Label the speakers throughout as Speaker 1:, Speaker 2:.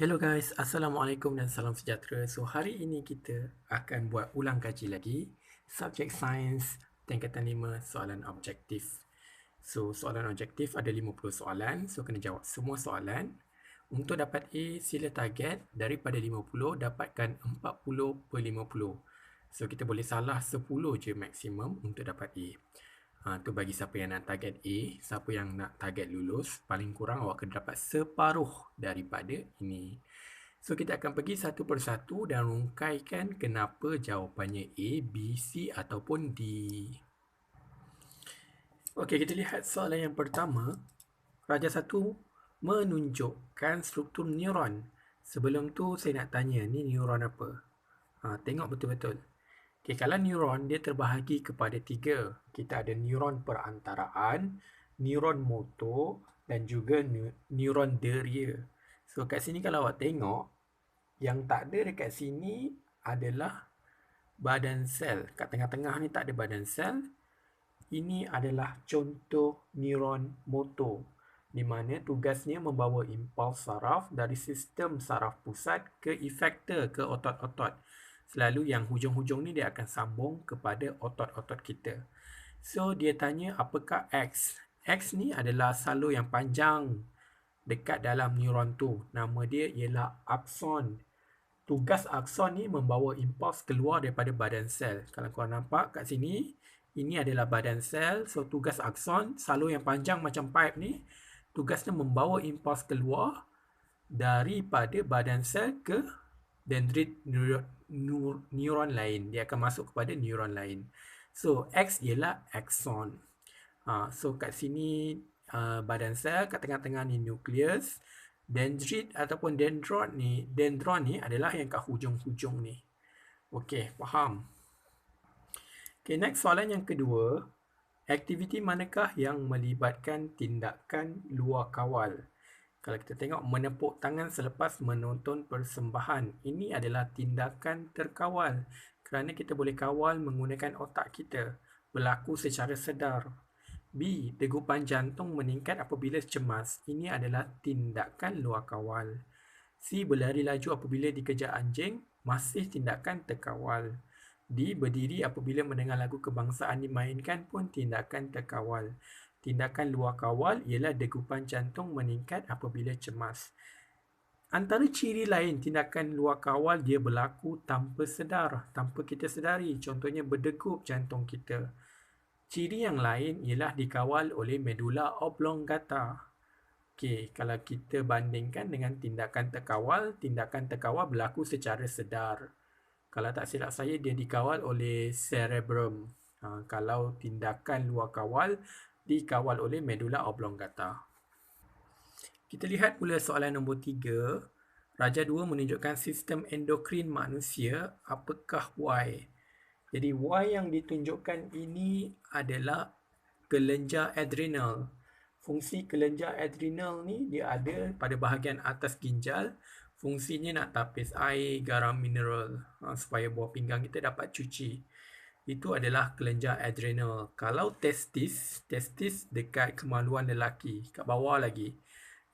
Speaker 1: Hello guys, Assalamualaikum dan salam sejahtera. So hari ini kita akan buat ulang kaji lagi subjek sains tingkatan 5 soalan objektif. So soalan objektif ada 50 soalan, so kena jawab semua soalan. Untuk dapat A, sila target daripada 50 dapatkan 40 per 50. So kita boleh salah 10 je maksimum untuk dapat A. Tu bagi siapa yang nak target A, siapa yang nak target lulus, paling kurang awak kena dapat separuh daripada ini. So kita akan pergi satu persatu dan rungkaikan kenapa jawapannya A, B, C ataupun D. Okey, kita lihat soalan yang pertama. Raja satu menunjukkan struktur neuron. Sebelum tu saya nak tanya, ni neuron apa? Tengok betul-betul. Okay, kalau neuron dia terbahagi kepada 3. Kita ada neuron perantaraan, neuron motor dan juga neuron deria. So kat sini kalau awak tengok, yang tak ada dekat sini adalah badan sel. Kat tengah-tengah ni tak ada badan sel. Ini adalah contoh neuron motor, di mana tugasnya membawa impuls saraf dari sistem saraf pusat ke efektor, ke otot-otot. Selalu yang hujung-hujung ni dia akan sambung kepada otot-otot kita. So dia tanya apakah X? X ni adalah salur yang panjang dekat dalam neuron tu. Nama dia ialah akson. Tugas akson ni membawa impuls keluar daripada badan sel. Kalau korang nampak kat sini, ini adalah badan sel. So tugas akson, salur yang panjang macam pipe ni, tugasnya membawa impuls keluar daripada badan sel ke dendrit neuron lain. Dia akan masuk kepada neuron lain. So, X ialah axon. So, kat sini badan sel, kat tengah-tengah ni nukleus. Dendrit ataupun dendron ni adalah yang kat hujung-hujung ni. Okey, faham? Okay, next soalan yang kedua. Aktiviti manakah yang melibatkan tindakan luar kawal? Kalau kita tengok menepuk tangan selepas menonton persembahan, ini adalah tindakan terkawal kerana kita boleh kawal menggunakan otak kita, berlaku secara sedar. B. Degupan jantung meningkat apabila cemas, ini adalah tindakan luar kawal. C. Berlari laju apabila dikejar anjing, masih tindakan terkawal. D. Berdiri apabila mendengar lagu kebangsaan dimainkan pun tindakan terkawal. Tindakan luar kawal ialah degupan jantung meningkat apabila cemas. Antara ciri lain tindakan luar kawal, dia berlaku tanpa sedar, tanpa kita sedari. Contohnya berdegup jantung kita. Ciri yang lain ialah dikawal oleh medula oblongata. Okey, kalau kita bandingkan dengan tindakan terkawal berlaku secara sedar. Kalau tak silap saya, dia dikawal oleh cerebrum. Kalau tindakan luar kawal, dikawal oleh medula oblongata. Kita lihat pula soalan nombor 3. Raja 2 menunjukkan sistem endokrin manusia. Apakah Y? Jadi Y yang ditunjukkan ini adalah kelenjar adrenal. Fungsi kelenjar adrenal ni dia ada pada bahagian atas ginjal. Fungsinya nak tapis air, garam mineral supaya buah pinggang kita dapat cuci. Itu adalah kelenjar adrenal. Kalau testis dekat kemaluan lelaki, kat bawah lagi.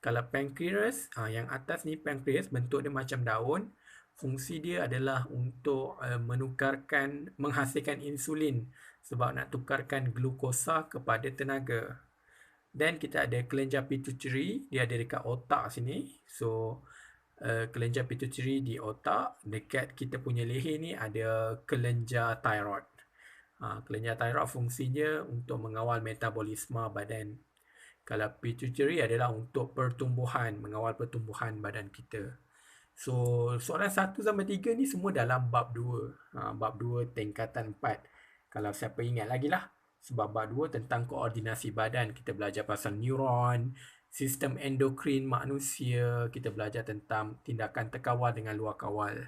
Speaker 1: Kalau pankreas, yang atas ni pankreas, bentuk dia macam daun. Fungsi dia adalah untuk menghasilkan insulin sebab nak tukarkan glukosa kepada tenaga. Dan kita ada kelenjar pituitary, dia ada dekat otak sini. So, kelenjar pituitary di otak, dekat kita punya leher ni ada kelenjar thyroid. Kelenjar thyroid fungsinya untuk mengawal metabolisme badan. Kalau pituitary adalah untuk pertumbuhan, mengawal pertumbuhan badan kita. So, soalan 1 sampai 3 ni semua dalam bab 2. Bab 2 tingkatan 4. Kalau siapa ingat lagi lah. Sebab bab 2 tentang koordinasi badan. Kita belajar pasal neuron, sistem endokrin manusia. Kita belajar tentang tindakan terkawal dengan luar kawal.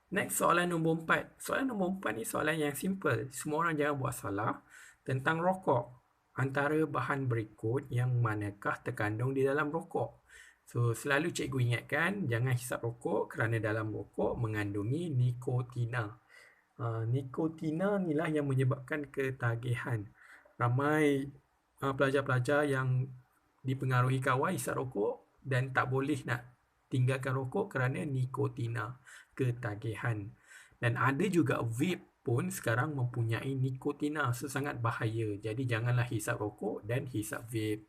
Speaker 1: Next, soalan nombor 4. Soalan nombor 4 ni soalan yang simple. Semua orang jangan buat salah. Tentang rokok. Antara bahan berikut yang manakah terkandung di dalam rokok? So, selalu cikgu ingatkan, jangan hisap rokok kerana dalam rokok mengandungi nikotina. Nikotina inilah yang menyebabkan ketagihan. Ramai pelajar-pelajar yang dipengaruhi kawan hisap rokok dan tak boleh nak tinggalkan rokok kerana nikotina, ketagihan. Dan ada juga vape pun sekarang mempunyai nikotina, sangat bahaya. Jadi janganlah hisap rokok dan hisap vape.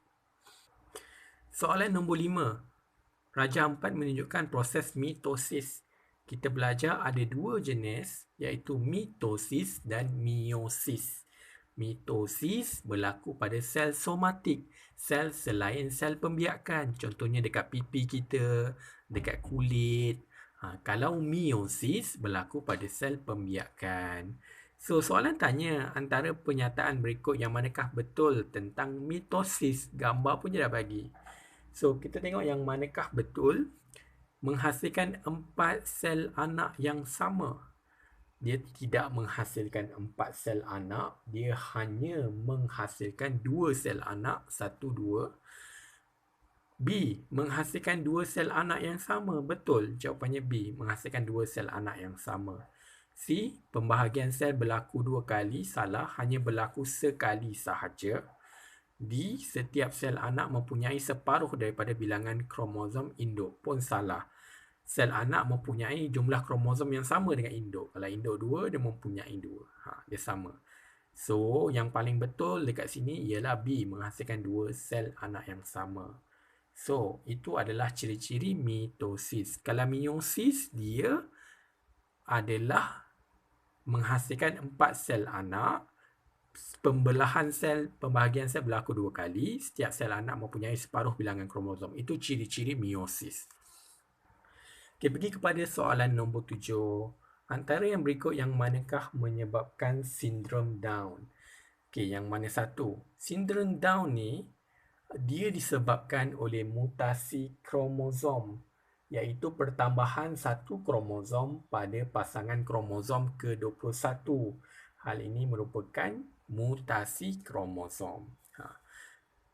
Speaker 1: Soalan nombor 5. Raja Ampat menunjukkan proses mitosis. Kita belajar ada dua jenis, iaitu mitosis dan meiosis. Mitosis berlaku pada sel somatik, sel selain sel pembiakan. Contohnya dekat pipi kita, dekat kulit. Kalau meiosis berlaku pada sel pembiakan. So, soalan tanya antara pernyataan berikut yang manakah betul tentang mitosis? Gambar pun dia dah bagi. So, kita tengok yang manakah betul. Menghasilkan 4 sel anak yang sama. Dia tidak menghasilkan 4 sel anak. Dia hanya menghasilkan 2 sel anak. 1, 2. B. Menghasilkan 2 sel anak yang sama. Betul. Jawapannya B. Menghasilkan 2 sel anak yang sama. C. Pembahagian sel berlaku 2 kali. Salah. Hanya berlaku sekali sahaja. D. Setiap sel anak mempunyai separuh daripada bilangan kromosom induk. Pun salah. Sel anak mempunyai jumlah kromosom yang sama dengan induk. Kalau induk 2, dia mempunyai 2. Dia sama. So, yang paling betul dekat sini ialah B. Menghasilkan 2 sel anak yang sama. So, itu adalah ciri-ciri mitosis. Kalau meiosis, dia adalah menghasilkan 4 sel anak. Pembelahan sel, pembahagian sel berlaku 2 kali. Setiap sel anak mempunyai separuh bilangan kromosom. Itu ciri-ciri meiosis. Okay, pergi kepada soalan nombor 7. Antara yang berikut yang manakah menyebabkan sindrom Down? Okay, yang mana satu? Sindrom Down ni, dia disebabkan oleh mutasi kromosom, iaitu pertambahan satu kromosom pada pasangan kromosom ke-21. Hal ini merupakan mutasi kromosom.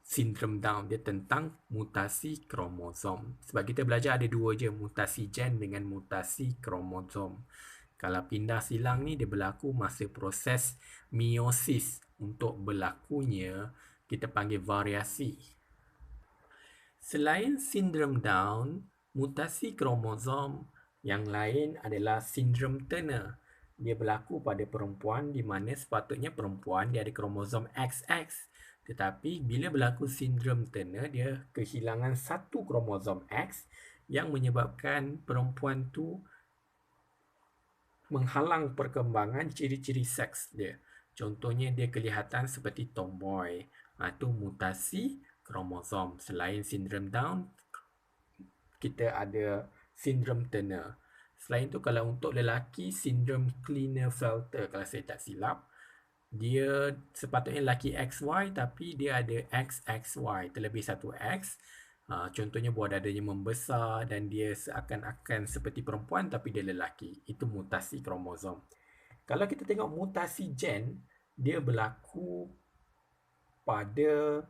Speaker 1: Sindrom Down dia tentang mutasi kromosom. Sebab kita belajar ada dua je, mutasi gen dengan mutasi kromosom. Kalau pindah silang ni dia berlaku masa proses meiosis. Untuk berlakunya kita panggil variasi. Selain sindrom Down, mutasi kromosom yang lain adalah sindrom Turner. Dia berlaku pada perempuan di mana sepatutnya perempuan dia ada kromosom XX. Tetapi bila berlaku sindrom Turner, dia kehilangan satu kromosom X yang menyebabkan perempuan tu menghalang perkembangan ciri-ciri seks dia. Contohnya dia kelihatan seperti tomboy. Itu mutasi kromosom. Selain sindrom Down, kita ada sindrom Turner. Selain tu kalau untuk lelaki, sindrom Klinefelter kalau saya tak silap. Dia sepatutnya lelaki XY tapi dia ada XXY, terlebih satu X. Contohnya buah dadanya membesar dan dia seakan-akan seperti perempuan tapi dia lelaki. Itu mutasi kromosom. Kalau kita tengok mutasi gen, dia berlaku pada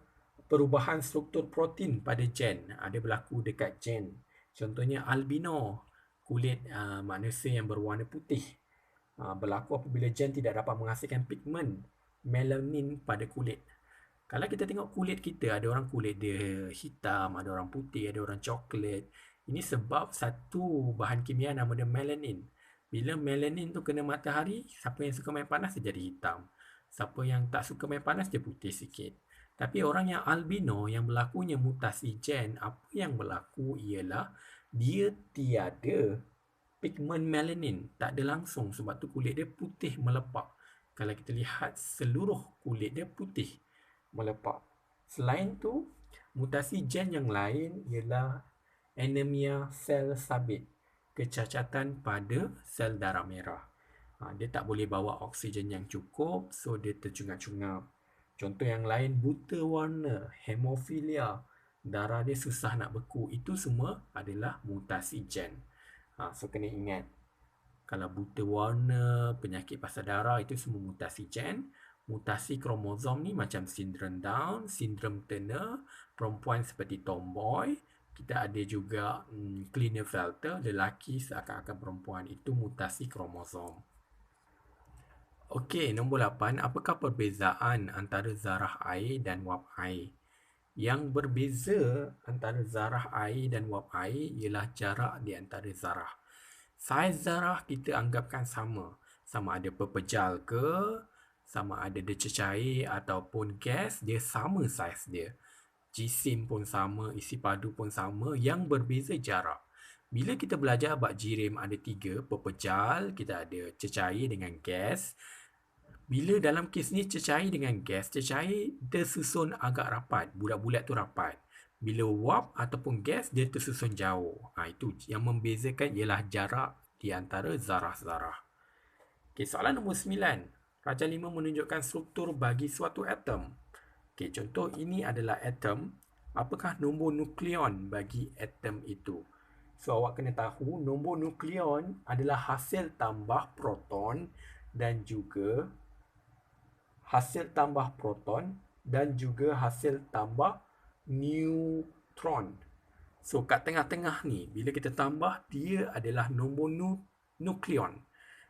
Speaker 1: perubahan struktur protein pada gen. Dia berlaku dekat gen. Contohnya albino, kulit manusia yang berwarna putih. Berlaku apabila gen tidak dapat menghasilkan pigmen melanin pada kulit. Kalau kita tengok kulit kita, ada orang kulit dia hitam, ada orang putih, ada orang coklat. Ini sebab satu bahan kimia nama dia melanin. Bila melanin tu kena matahari, siapa yang suka main panas dia jadi hitam. Siapa yang tak suka main panas dia putih sikit. Tapi orang yang albino yang berlakunya mutasi gen, apa yang berlaku ialah dia tiada pigmen melanin, tak ada langsung sebab tu kulit dia putih melepak. Kalau kita lihat seluruh kulit dia putih melepak. Selain tu, mutasi gen yang lain ialah anemia sel sabit, kecacatan pada sel darah merah. Dia tak boleh bawa oksigen yang cukup, so dia tercungap-cungap. Contoh yang lain, buta warna, hemofilia, darah dia susah nak beku. Itu semua adalah mutasi gen. So kena ingat, kalau buta warna, penyakit pasal darah, itu semua mutasi gen. Mutasi kromosom ni macam sindrom Down, sindrom Turner, perempuan seperti tomboy. Kita ada juga Klinefelter, lelaki seakan-akan perempuan. Itu mutasi kromosom. Okey, nombor 8. Apakah perbezaan antara zarah air dan wap air? Yang berbeza antara zarah air dan wap air ialah jarak di antara zarah. Saiz zarah kita anggapkan sama. Sama ada pepejal ke, sama ada dia cecair ataupun gas, dia sama saiz dia. Jisim pun sama, isi padu pun sama, yang berbeza jarak. Bila kita belajar bab jirim ada 3, pepejal, kita ada cecair dengan gas. Bila dalam kes ni cecair dengan gas, cecair tersusun agak rapat, bulat-bulat tu rapat. Bila wap ataupun gas, dia tersusun jauh. Itu yang membezakan ialah jarak di antara zarah-zarah. Okay, soalan nombor 9. Rajah 5 menunjukkan struktur bagi suatu atom. Okay, contoh ini adalah atom. Apakah nombor nukleon bagi atom itu? So, awak kena tahu nombor nukleon adalah hasil tambah proton dan juga hasil tambah proton dan juga hasil tambah neutron. So, kat tengah-tengah ni, bila kita tambah, dia adalah nombor nukleon.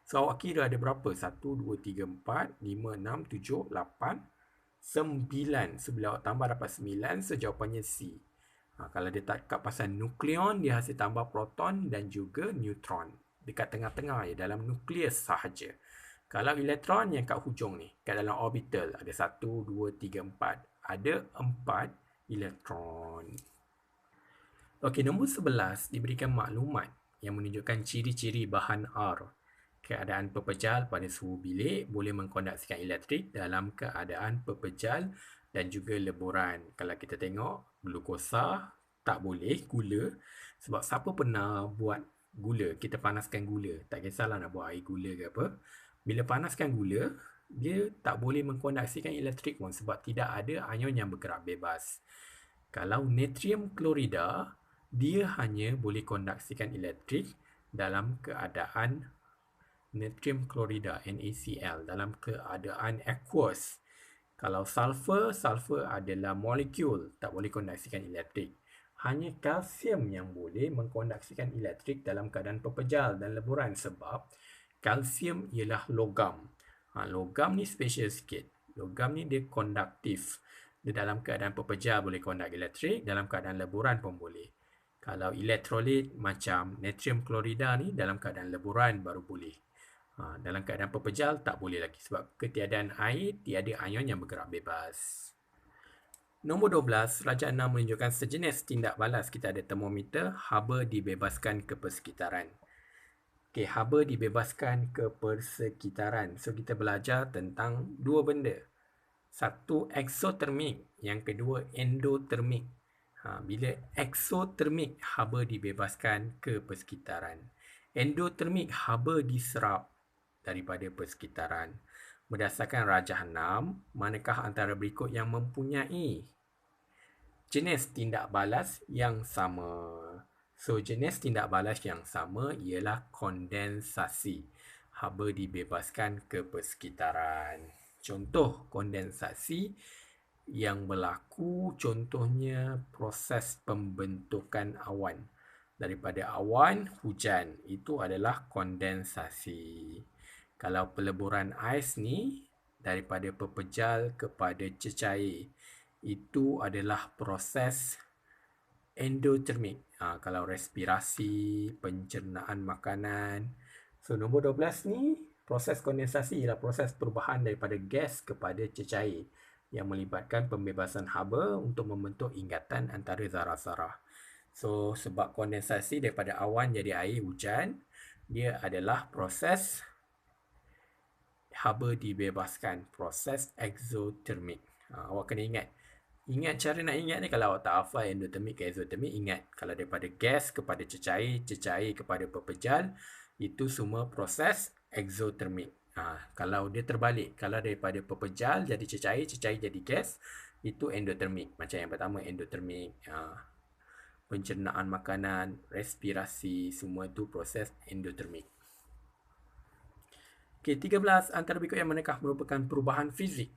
Speaker 1: So, awak kira ada berapa? 1, 2, 3, 4, 5, 6, 7, 8, 9. So, bila awak tambah dapat 9, so jawapannya C. Kalau dia tak kat pasal nukleon, dia hasil tambah proton dan juga neutron. Dekat tengah-tengah je, dalam nukleus sahaja. Kalau elektron yang kat hujung ni, kat dalam orbital, ada 1, 2, 3, 4. Ada 4 elektron. Okey, nombor 11 diberikan maklumat yang menunjukkan ciri-ciri bahan R. Keadaan pepejal pada suhu bilik boleh mengkondaksikan elektrik dalam keadaan pepejal dan juga leburan. Kalau kita tengok, glukosa tak boleh, gula. Sebab siapa pernah buat gula, kita panaskan gula. Tak kisahlah nak buat air gula ke apa. Bila panaskan gula, dia tak boleh mengkondaksikan elektrik pun sebab tidak ada ion yang bergerak bebas. Kalau natrium klorida, dia hanya boleh kondaksikan elektrik dalam keadaan natrium klorida, NaCl, dalam keadaan aqueous. Kalau sulfur adalah molekul, tak boleh kondaksikan elektrik. Hanya kalsium yang boleh mengkondaksikan elektrik dalam keadaan pepejal dan leburan sebab kalsium ialah logam. Logam ni special sikit. Logam ni dia konduktif. Dia dalam keadaan pepejal boleh kondak elektrik, dalam keadaan leburan pun boleh. Kalau elektrolit macam natrium klorida ni dalam keadaan leburan baru boleh. Dalam keadaan pepejal tak boleh lagi sebab ketiadaan air, tiada ion yang bergerak bebas. Nombor 12, rajah 6 menunjukkan sejenis tindak balas. Kita ada termometer, haba dibebaskan ke persekitaran. Okay, haba dibebaskan ke persekitaran. So, kita belajar tentang dua benda. Satu, eksotermik. Yang kedua, endotermik. Bila eksotermik, haba dibebaskan ke persekitaran. Endotermik, haba diserap daripada persekitaran. Berdasarkan rajah 6, manakah antara berikut yang mempunyai jenis tindak balas yang sama? So, jenis tindak balas yang sama ialah kondensasi. Haba dibebaskan ke persekitaran. Contoh kondensasi yang berlaku, contohnya proses pembentukan awan. Daripada awan, hujan. Itu adalah kondensasi. Kalau peleburan ais ni, daripada pepejal kepada cecair. Itu adalah proses endotermik. Kalau respirasi, pencernaan makanan. So, nombor 12 ni, proses kondensasi ialah proses perubahan daripada gas kepada cecair yang melibatkan pembebasan haba untuk membentuk ingatan antara zarah-zarah. So, sebab kondensasi daripada awan jadi air hujan, dia adalah proses haba dibebaskan, proses exothermic. Awak kena ingat. Ingat cara nak ingat ni, kalau awak tak hafal endotermik ke exothermic, ingat. Kalau daripada gas kepada cecair, cecair kepada pepejal, itu semua proses exothermic. Kalau dia terbalik, kalau daripada pepejal jadi cecair, cecair jadi gas, itu endotermik. Macam yang pertama, endotermik. Pencernaan makanan, respirasi, semua itu proses endotermik. Okay, 13. Antara berikut yang manakah merupakan perubahan fizik?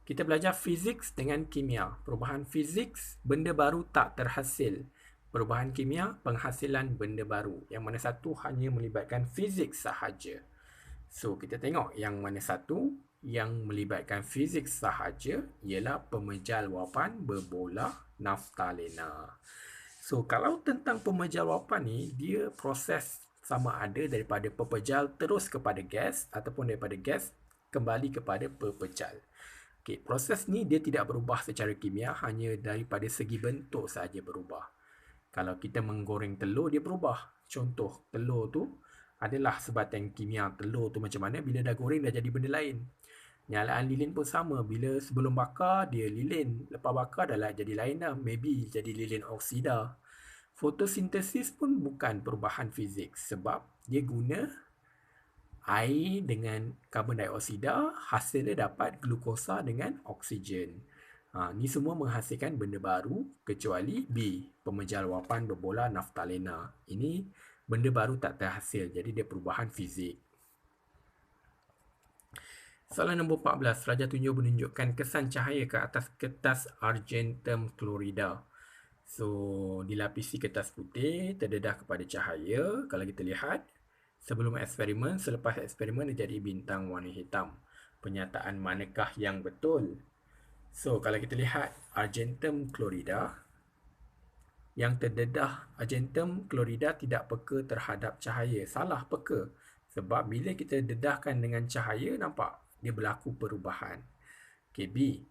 Speaker 1: Kita belajar fizik dengan kimia. Perubahan fizik, benda baru tak terhasil. Perubahan kimia, penghasilan benda baru. Yang mana satu hanya melibatkan fizik sahaja. So, kita tengok yang mana satu. yang melibatkan fizik sahaja ialah pemejal wapan berbola naftalena. So, kalau tentang pemejal wapan ni, dia proses sama ada daripada pepejal terus kepada gas ataupun daripada gas kembali kepada pepejal. Okay, proses ni dia tidak berubah secara kimia, hanya daripada segi bentuk sahaja berubah. Kalau kita menggoreng telur, dia berubah. Contoh, telur tu adalah sebatan kimia telur tu macam mana, bila dah goreng dah jadi benda lain. Nyalaan lilin pun sama. Bila sebelum bakar, dia lilin. Lepas bakar dah lah jadi lain dah. Maybe jadi lilin oksida. Fotosintesis pun bukan perubahan fizik. Sebab dia guna air dengan karbon dioksida. Hasilnya dapat glukosa dengan oksigen. Ni semua menghasilkan benda baru. Kecuali B, pemejal wapan berbola naftalena. Ini benda baru tak terhasil. Jadi dia perubahan fizik. Soalan nombor 14. Raja tunjuk menunjukkan kesan cahaya ke atas kertas argentum chlorida. So, dilapisi kertas putih, terdedah kepada cahaya. Kalau kita lihat, sebelum eksperimen, selepas eksperimen dia jadi bintang warna hitam. Pernyataan manakah yang betul? So, kalau kita lihat argentum chlorida, yang terdedah argentum chlorida tidak peka terhadap cahaya. Salah, peka. Sebab bila kita dedahkan dengan cahaya, nampak dia berlaku perubahan. Okay, B.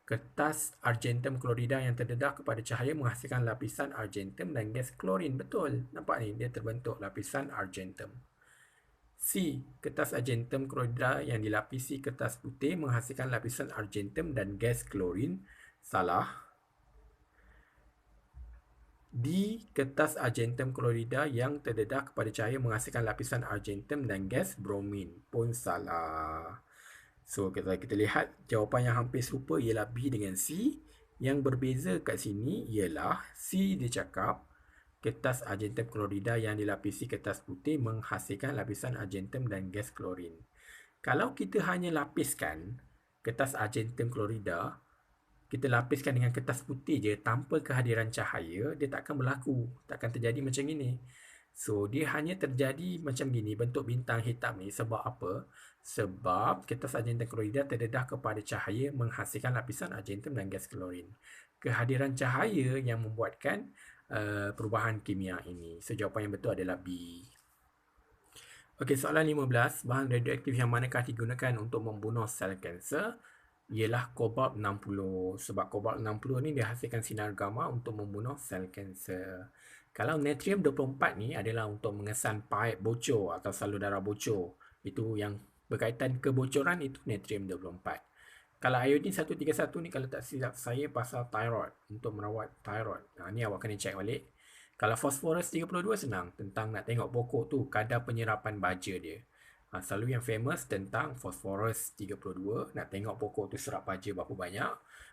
Speaker 1: Kertas argentum chlorida yang terdedah kepada cahaya menghasilkan lapisan argentum dan gas klorin. Betul. Nampak ni, dia terbentuk lapisan argentum. C. Kertas argentum chlorida yang dilapisi kertas putih menghasilkan lapisan argentum dan gas klorin. Salah. D. Kertas argentum chlorida yang terdedah kepada cahaya menghasilkan lapisan argentum dan gas bromin. Pun salah. So, kalau kita lihat jawapan yang hampir serupa ialah B dengan C. Yang berbeza kat sini ialah C dia cakap kertas argentum chlorida yang dilapisi kertas putih menghasilkan lapisan argentum dan gas klorin. Kalau kita hanya lapiskan kertas argentum chlorida, kita lapiskan dengan kertas putih je tanpa kehadiran cahaya, dia takkan berlaku, takkan terjadi macam ini. So, dia hanya terjadi macam gini, bentuk bintang hitam ni. Sebab apa? Sebab kertas argentum chlorida terdedah kepada cahaya menghasilkan lapisan argentum dan gas klorin. Kehadiran cahaya yang membuatkan perubahan kimia ini. So, jawapan yang betul adalah B. Okey, soalan 15. Bahan radioaktif yang manakah digunakan untuk membunuh sel kanser? Ialah kobalt 60. Sebab kobalt 60 ni dihasilkan sinar gamma untuk membunuh sel kanser. Kalau natrium 24 ni adalah untuk mengesan paip bocor atau salur darah bocor. Itu yang berkaitan kebocoran, itu natrium 24. Kalau iodin 131 ni, kalau tak silap saya, pasal thyroid, untuk merawat thyroid. Ni awak kena cek balik. Kalau fosforus 32 senang, tentang nak tengok pokok tu kadar penyerapan baja dia. Selalu yang famous tentang fosforus 32, nak tengok pokok tu serap baja berapa banyak.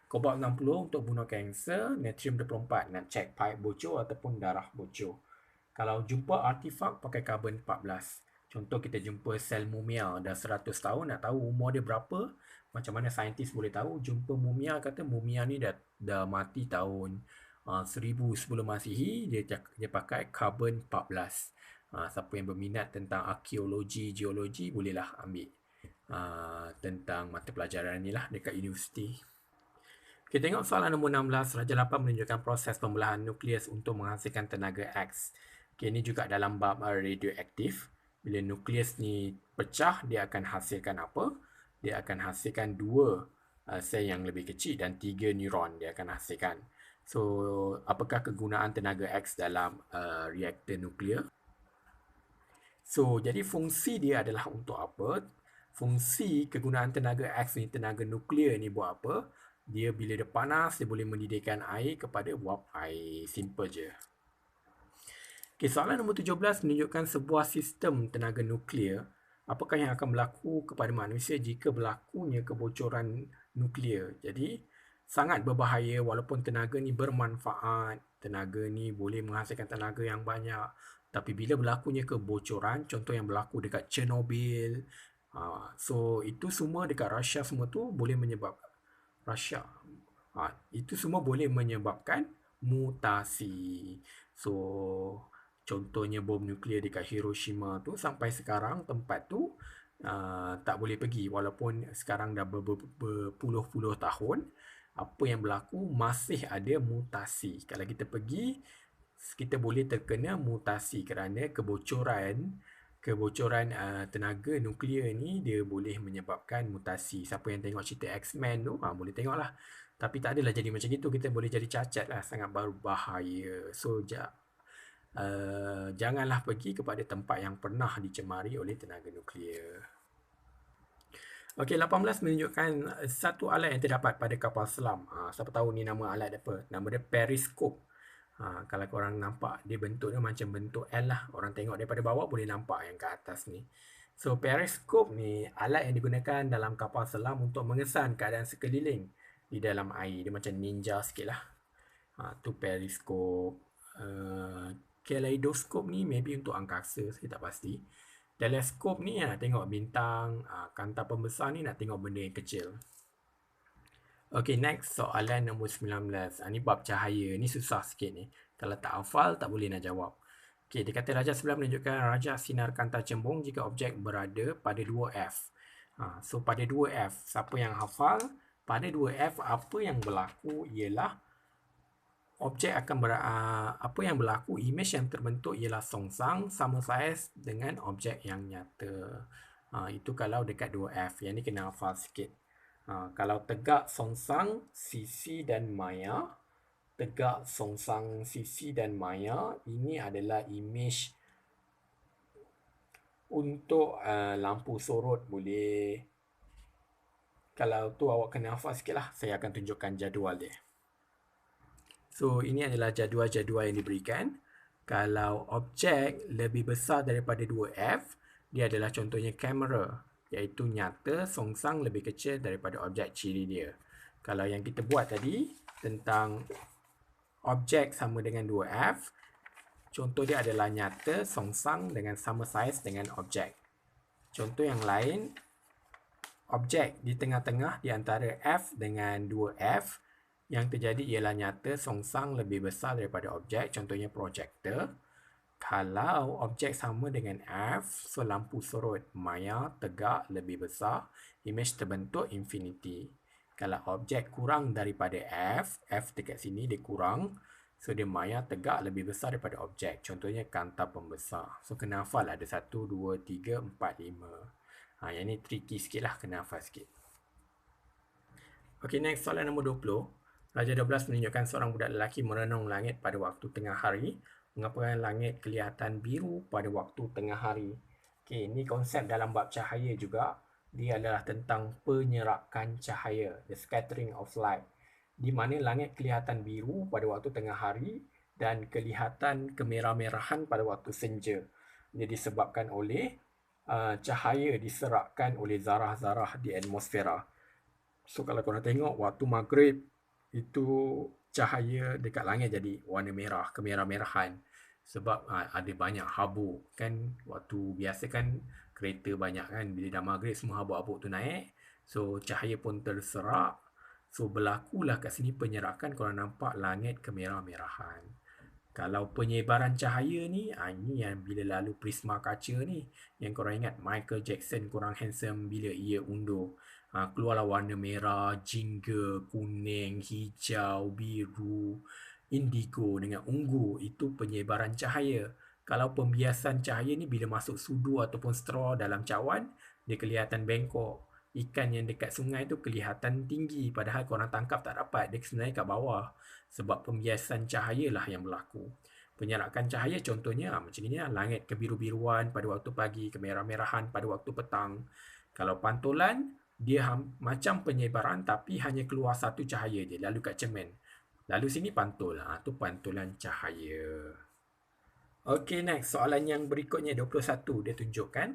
Speaker 1: Kobalt 60 untuk bunuh kanser, natrium 24 nak cek paip bocor ataupun darah bocor. Kalau jumpa artifak, pakai karbon 14. Contoh kita jumpa sel mumia dah 100 tahun, nak tahu umur dia berapa, macam mana saintis boleh tahu? Jumpa mumia, kata mumia ni dah mati tahun 1000 sebelum Masihi, dia pakai karbon 14. Siapa yang berminat tentang arkeologi, geologi, bolehlah ambil tentang mata pelajaran ni lah dekat universiti. Kita tengok soalan nombor 16. Raja 8 menunjukkan proses pembelahan nukleus untuk menghasilkan tenaga X. Okay, ini juga dalam bab radioaktif. Bila nukleus ni pecah, dia akan hasilkan apa? Dia akan hasilkan 2 sel yang lebih kecil dan 3 neuron dia akan hasilkan. So, apakah kegunaan tenaga X dalam reaktor nuklear? So, jadi fungsi dia adalah untuk apa? Fungsi kegunaan tenaga X ni, tenaga nuklear ni buat apa? Dia bila dia panas, dia boleh mendidihkan air kepada wap air. Simple je. Okay, soalan nombor 17 menunjukkan sebuah sistem tenaga nuklear. Apakah yang akan berlaku kepada manusia jika berlakunya kebocoran nuklear? Jadi, sangat berbahaya walaupun tenaga ni bermanfaat. Tenaga ni boleh menghasilkan tenaga yang banyak. Tapi bila berlakunya kebocoran, contoh yang berlaku dekat Chernobyl, so itu semua dekat Russia semua tu boleh menyebabkan itu semua boleh menyebabkan mutasi. So, contohnya bom nuklear dekat Hiroshima tu, sampai sekarang tempat tu tak boleh pergi walaupun sekarang dah berpuluh-puluh tahun. Apa yang berlaku, masih ada mutasi. Kalau kita pergi, kita boleh terkena mutasi kerana kebocoran tenaga nuklear ni dia boleh menyebabkan mutasi. Siapa yang tengok cerita X-Men tu boleh tengok lah. Tapi tak adalah jadi macam itu, kita boleh jadi cacat lah, sangat berbahaya. So janganlah pergi kepada tempat yang pernah dicemari oleh tenaga nuklear. Okey, 18 menunjukkan satu alat yang terdapat pada kapal selam. Siapa tahu ni nama alat apa? Nama dia periskop. Kalau korang nampak, dia bentuk dia macam bentuk L lah. Orang tengok daripada bawah boleh nampak yang ke atas ni. So, periskop ni alat yang digunakan dalam kapal selam untuk mengesan keadaan sekeliling di dalam air. Dia macam ninja sikit lah. Tu periskop. Kaleidoskop ni maybe untuk angkasa, saya tak pasti. Teleskop ni tengok bintang. Kanta pembesar ni nak tengok benda yang kecil. Okay, next soalan nombor 19. Ni bab cahaya. Ni susah sikit ni. Kalau tak hafal, tak boleh nak jawab. Okay, dia kata raja sebelah menunjukkan raja sinar kanta cembung jika objek berada pada 2F. So, pada 2F, siapa yang hafal? Pada 2F, apa yang berlaku ialah objek akan apa yang berlaku, image yang terbentuk ialah songsang sama saiz dengan objek yang nyata. Itu kalau dekat 2F. Yang ni kena hafal sikit. Kalau tegak songsang, sisi dan maya. Tegak songsang, sisi dan maya. Ini adalah image untuk lampu sorot boleh. Kalau tu awak kena hafal sikit lah. Saya akan tunjukkan jadual dia. So, ini adalah jadual-jadual yang diberikan. Kalau objek lebih besar daripada 2F, dia adalah contohnya kamera, iaitu nyata songsang lebih kecil daripada objek ciri dia. Kalau yang kita buat tadi tentang objek sama dengan 2F, contoh dia adalah nyata songsang dengan sama saiz dengan objek. Contoh yang lain, objek di tengah-tengah di antara F dengan 2F, yang terjadi ialah nyata songsang lebih besar daripada objek, contohnya projektor. Kalau objek sama dengan F, so lampu sorot maya tegak lebih besar, image terbentuk infinity. Kalau objek kurang daripada F, F dekat sini dia kurang, so dia maya tegak lebih besar daripada objek, contohnya kanta pembesar. So kena hafal ada 1, 2, 3, 4, 5. Yang ni tricky sikit lah, kena hafal sikit. Okay, next soalan nombor 20. Raja 12 menunjukkan seorang budak lelaki merenung langit pada waktu tengah hari. Mengapa langit kelihatan biru pada waktu tengah hari? Okay, ini konsep dalam bab cahaya juga. Dia adalah tentang penyerakan cahaya, the scattering of light. Di mana langit kelihatan biru pada waktu tengah hari dan kelihatan kemerah-merahan pada waktu senja. Dia disebabkan oleh cahaya diserakkan oleh zarah-zarah di atmosfera. So, kalau korang tengok waktu maghrib, itu cahaya dekat langit jadi warna merah, kemerah-merahan. Sebab ada banyak habuk. Kan waktu biasa kan kereta banyak kan. Bila dah maghrib semua habuk-habuk tu naik. So cahaya pun terserak. So berlakulah kat sini penyerakan, korang nampak langit kemerah-merahan. Kalau penyebaran cahaya ni, ini yang bila lalu prisma kaca ni, yang korang ingat Michael Jackson kurang handsome bila ia undur. Keluarlah warna merah, jingga, kuning, hijau, biru, indigo dengan ungu. Itu penyebaran cahaya. Kalau pembiasan cahaya ni bila masuk sudu ataupun straw dalam cawan, dia kelihatan bengkok. Ikan yang dekat sungai tu kelihatan tinggi, padahal korang tangkap tak dapat. Dia sebenarnya kat bawah. Sebab pembiasan cahaya lah yang berlaku. Penyerakan cahaya contohnya macam ni, langit kebiru-biruan pada waktu pagi, kemerah-merahan pada waktu petang. Kalau pantulan, dia macam penyebaran tapi hanya keluar satu cahaya je, lalu kat cermin. Lalu sini pantul. Tu pantulan cahaya. Okay, next. Soalan yang berikutnya 21. Dia tunjukkan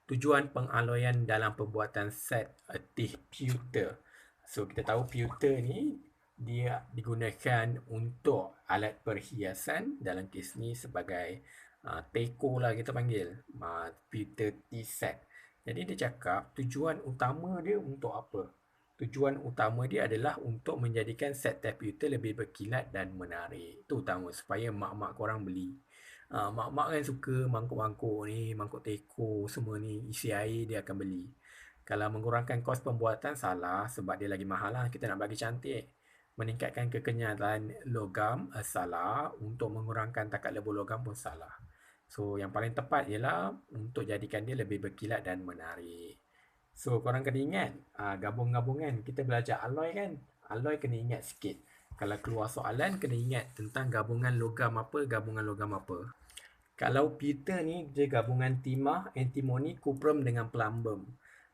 Speaker 1: tujuan pengaloyan dalam pembuatan set etih pewter. So, kita tahu pewter ni dia digunakan untuk alat perhiasan. Dalam kes ni sebagai teko lah kita panggil. Pewter tea set. Jadi dia cakap tujuan utama dia untuk apa? Tujuan utama dia adalah untuk menjadikan set teh pewter lebih berkilat dan menarik. Itu utama supaya mak-mak korang beli. Mak-mak kan suka mangkuk-mangkuk ni, mangkuk teko semua ni, isi air dia akan beli. Kalau mengurangkan kos pembuatan salah sebab dia lagi mahal lah, kita nak bagi cantik. Meningkatkan kekenyalan logam salah, untuk mengurangkan takat lebur logam pun salah. So yang paling tepat ialah untuk jadikan dia lebih berkilat dan menarik. So korang kena ingat, gabung-gabungan kita belajar alloy kan. Alloy kena ingat sikit. Kalau keluar soalan kena ingat tentang gabungan logam apa, gabungan logam apa. Kalau pewter ni dia gabungan timah, antimoni, kuprum dengan plumbum.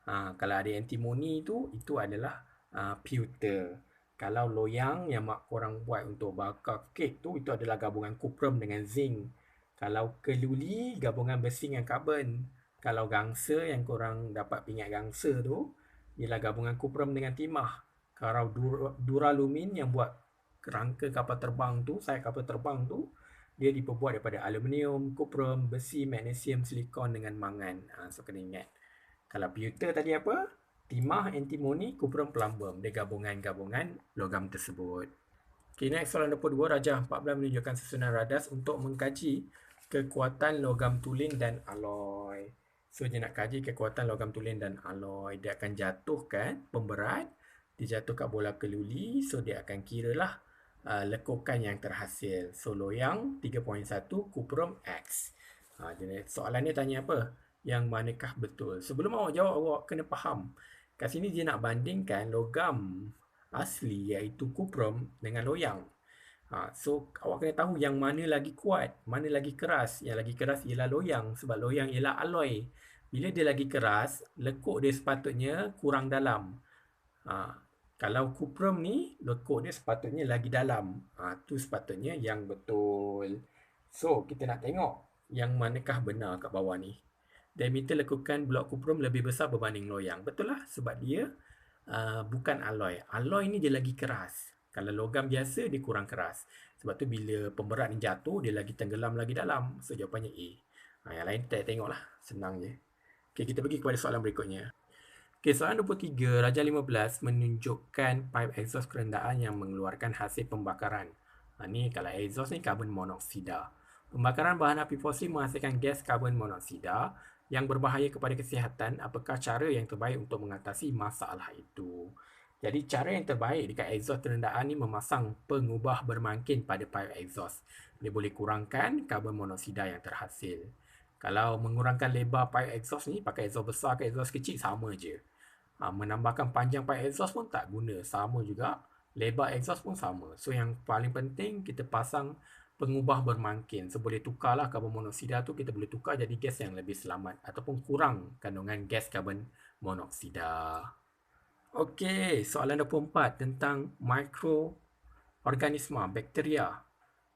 Speaker 1: Kalau ada antimoni tu, itu adalah pewter. Kalau loyang yang mak korang buat untuk bakar kek tu, itu adalah gabungan kuprum dengan zinc. Kalau keluli, gabungan besi dengan karbon. Kalau gangsa yang korang dapat pingat gangsa tu, ialah gabungan kuprum dengan timah. Kalau duralumin yang buat kerangka kapal terbang tu, sayap kapal terbang tu, dia diperbuat daripada aluminium, kuprum, besi, magnesium, silikon dengan mangan. So kena ingat. Kalau pewter tadi apa? Timah, antimoni, kuprum, plumbum. Dia gabungan-gabungan logam tersebut. Okay, next soalan 22. Rajah 14 menunjukkan susunan radas untuk mengkaji kekuatan logam tulen dan alloy. So, dia nak kaji kekuatan logam tulen dan alloy. Dia akan jatuhkan pemberat. Dia jatuh kat bola keluli. So, dia akan kira lah lekukan yang terhasil. So, loyang 3.1, kuprum X. Soalan ni tanya apa? Yang manakah betul? Sebelum awak jawab, awak kena faham. Kat sini dia nak bandingkan logam asli iaitu kuprum dengan loyang. So awak kena tahu yang mana lagi kuat, mana lagi keras. Yang lagi keras ialah loyang sebab loyang ialah alloy. Bila dia lagi keras, lekuk dia sepatutnya kurang dalam. Kalau kuprum ni, lekuk dia sepatutnya lagi dalam. Tu sepatutnya yang betul. So kita nak tengok yang manakah benar kat bawah ni. Diameter lekukan blok kuprum lebih besar berbanding loyang. Betul lah sebab dia bukan alloy. Alloy ni dia lagi keras. Kalau logam biasa dia kurang keras. Sebab tu bila pemberat ni jatuh dia lagi tenggelam lagi dalam. So jawapannya A. Yang lain kita tengoklah. Senang je. Okay, kita pergi kepada soalan berikutnya. Okay, soalan 23. Rajah 15 menunjukkan pipe exhaust kerendaan yang mengeluarkan hasil pembakaran. Ni kalau exhaust ni karbon monoksida. Pembakaran bahan api fosil menghasilkan gas karbon monoksida yang berbahaya kepada kesihatan. Apakah cara yang terbaik untuk mengatasi masalah itu? Jadi cara yang terbaik dekat exhaust kerendaan ni memasang pengubah bermangkin pada pipe exhaust. Dia boleh kurangkan karbon monoksida yang terhasil. Kalau mengurangkan lebar pipe exhaust ni, pakai exhaust besar ke exhaust kecil sama je. Menambahkan panjang pipe exhaust pun tak guna, sama juga. Lebar exhaust pun sama. So yang paling penting kita pasang pengubah bermangkin. So boleh tukarlah karbon monoksida tu, kita boleh tukar jadi gas yang lebih selamat ataupun kurang kandungan gas karbon monoksida. Okey, soalan 24 tentang mikroorganisma, bakteria,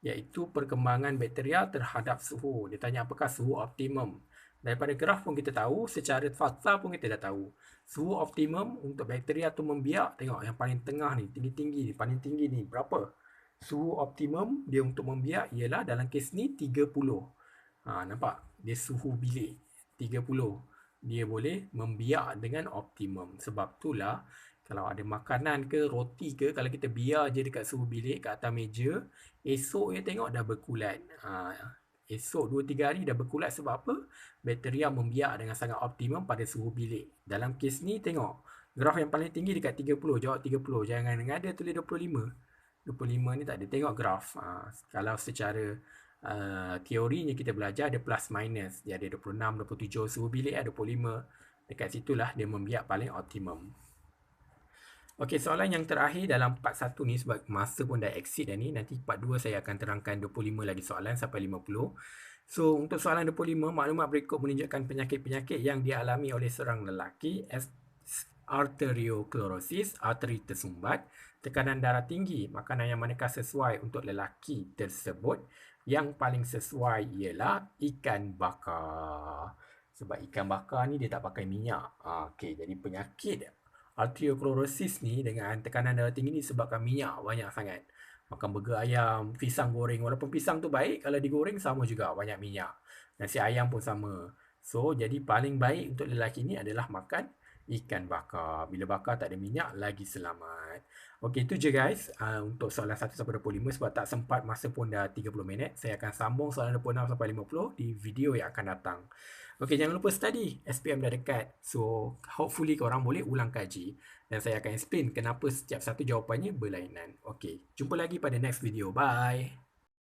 Speaker 1: iaitu perkembangan bakteria terhadap suhu. Dia tanya apakah suhu optimum. Daripada graf pun kita tahu, secara fakta pun kita dah tahu. Suhu optimum untuk bakteria tu membiak, tengok yang paling tengah ni, tinggi-tinggi ni, paling tinggi ni, berapa? Suhu optimum dia untuk membiak ialah dalam kes ni 30. Nampak? Dia suhu bilik 30. Dia boleh membiak dengan optimum. Sebab itulah kalau ada makanan ke roti ke, kalau kita biar je dekat suhu bilik kat atas meja, esok je tengok dah berkulat. Esok 2-3 hari dah berkulat sebab apa? Bakteria membiak dengan sangat optimum pada suhu bilik. Dalam kes ni tengok, graf yang paling tinggi dekat 30, jawab 30. Jangan ada tulis 25. 25 ni tak ada. Tengok graf. Kalau secara teorinya kita belajar ada plus minus. Dia ada 26, 27 suhu bilik, ada 25. Dekat situlah dia membiak paling optimum. Okey, soalan yang terakhir dalam part 1 ni sebab masa pun dah exceed dah ni. Nanti part 2 saya akan terangkan 25 lagi soalan sampai 50. So, untuk soalan 25, maklumat berikut menunjukkan penyakit-penyakit yang dialami oleh seorang lelaki. Arteriosclerosis, arteri tersumbat, tekanan darah tinggi. Makanan yang manakah sesuai untuk lelaki tersebut? Yang paling sesuai ialah ikan bakar. Sebab ikan bakar ni dia tak pakai minyak. Okey, jadi penyakit arteriosclerosis ni dengan tekanan darah tinggi ni sebabkan minyak banyak sangat. Makan burger ayam, pisang goreng. Walaupun pisang tu baik, kalau digoreng sama juga banyak minyak. Nasi ayam pun sama. So, jadi paling baik untuk lelaki ni adalah makan ikan bakar. Bila bakar tak ada minyak, lagi selamat. Okey, itu je guys untuk soalan 1 sampai 25 sebab tak sempat masa pun dah 30 minit. Saya akan sambung soalan 26 sampai 50 di video yang akan datang. Okey, jangan lupa study. SPM dah dekat. So, hopefully korang boleh ulang kaji. Dan saya akan explain kenapa setiap satu jawapannya berlainan. Okey, jumpa lagi pada next video. Bye.